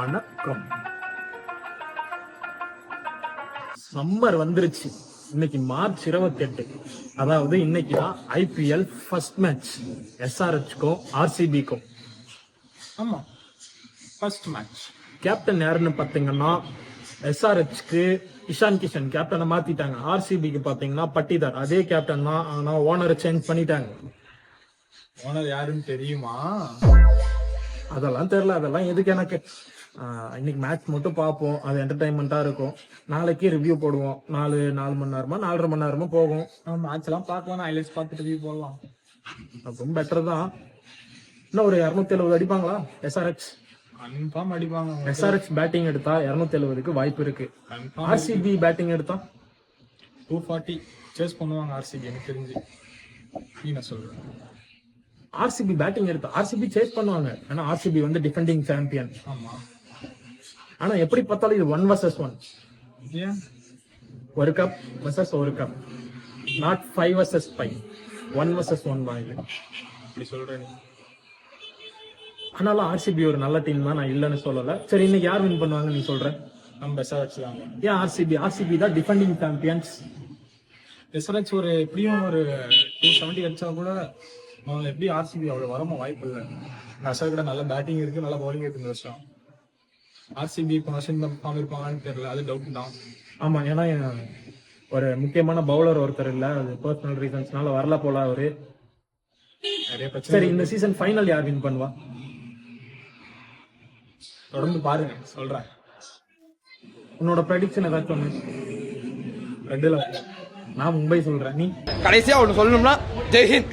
வணக்கம். சம்மர் வந்துருச்சு. இன்னைக்கு மார்ச் 28. அதாவது இன்னைக்கு தான் ஐபிஎல் ஃபர்ஸ்ட் மேட்ச் எஸ்ஆர்ஹெச்க்கும் ஆர்சிபிக்கும். ஆமா, ஃபர்ஸ்ட் மேட்ச். கேப்டன் யாருன்னு பாத்தீங்கன்னா எஸ்ஆர்ஹெச்க்கு இஷான் கிஷன் கேப்டனை மாத்திட்டாங்க. ஆர்சிபிக்கு பாத்தீங்கன்னா பட்டிதார் அதே கேப்டன் தான், ஆனா ஓனரை சேஞ்ச் பண்ணிட்டாங்க. ஓனர் யாருன்னு தெரியுமா? அதெல்லாம் தெரியல, அதெல்லாம் எதுக்கு எனக்கு. இன்னைக்கு மேட்ச் மட்டும் பார்ப்போம், அது என்டர்டைன்மெண்டா இருக்கும். நாளைக்கு ரிவ்யூ போடுவோம். 4 மணி நேரமா 4.5 மணி நேரமா போகும். மேட்ச் எல்லாம் பார்க்கலாம், ஹைலைட்ஸ் பார்த்துட்டு ரிவ்யூ போடலாம். அதுவும் பெட்டர் தான். இன்னும் ஒரு 270 அடிப்பாங்களா எஸ்ஆர்ஹெச்? கன்ஃபார்ம் அடிப்பாங்க. எஸ்ஆர்ஹெச் பேட்டிங் எடுத்தா 270க்கு வாய்ப்பு இருக்கு. ஆர்சிபி பேட்டிங் எடுத்தா 240 சேஸ் பண்ணுவாங்க ஆர்சிபி எனக்கு தெரிஞ்சு. என்ன சொல்றேன்? ஆர்சிபி பேட்டிங் எடுத்தா ஆர்சிபி சேஸ் பண்ணுவாங்க. ஏன்னா ஆர்சிபி வந்து டிஃபெண்டிங் சாம்பியன். ஆமா, ஆனா எப்படி பார்த்தாலும் இது 1 vs 1. ஏன் ஒரு கப் vs ஒரு கப், நாட் 5 vs 5. 1 vs 1 வாங்க. அப்படி சொல்ற நீ? ஆனாலும் ஆர்சிபி ஒரு நல்ல டீம் தான், நான் இல்லைன்னு சொல்லல. சரி, இன்னைக்கு யார் வின் பண்ணுவாங்க நீ சொல்ற? நம்ம எஸ்ஆர்ஹெச் தான். ஏன் ஆர்சிபி தான் டிஃபெண்டிங் சாம்பியன்ஸ். எஸ்ஆர்ஹெச் ஒரு எப்படியும் ஒரு 270 அடிச்சா கூட எப்படி ஆர்சிபி அவ்வளவு வரமா வாய்ப்பு இல்லை. எஸ்ஆர் கூட நல்ல பேட்டிங் இருக்கு, நல்ல பவுலிங் இருக்கு இந்த வருஷம். ஆர்சிபி இப்போ வருஷம் இந்த ஃபார்ம் இருப்பாங்கன்னு தெரியல, அது டவுட் தான். ஆமா, ஏன்னா ஒரு முக்கியமான பவுலர் ஒருத்தர் இல்ல, அது பர்சனல் ரீசன்ஸ்னால வரல போல அவரு. நிறைய பிரச்சனை. சரி, இந்த சீசன் ஃபைனல் யார் வின் பண்ணுவா? தொடர்ந்து பாருங்க, சொல்றேன். உன்னோட ப்ரெடிக்ஷன் ஏதாச்சும் ஒண்ணு? 2-ல நான் மும்பை சொல்றேன். நீ? கடைசியா ஒண்ணு சொல்லணும்னா ஜெய்ஹிந்த்.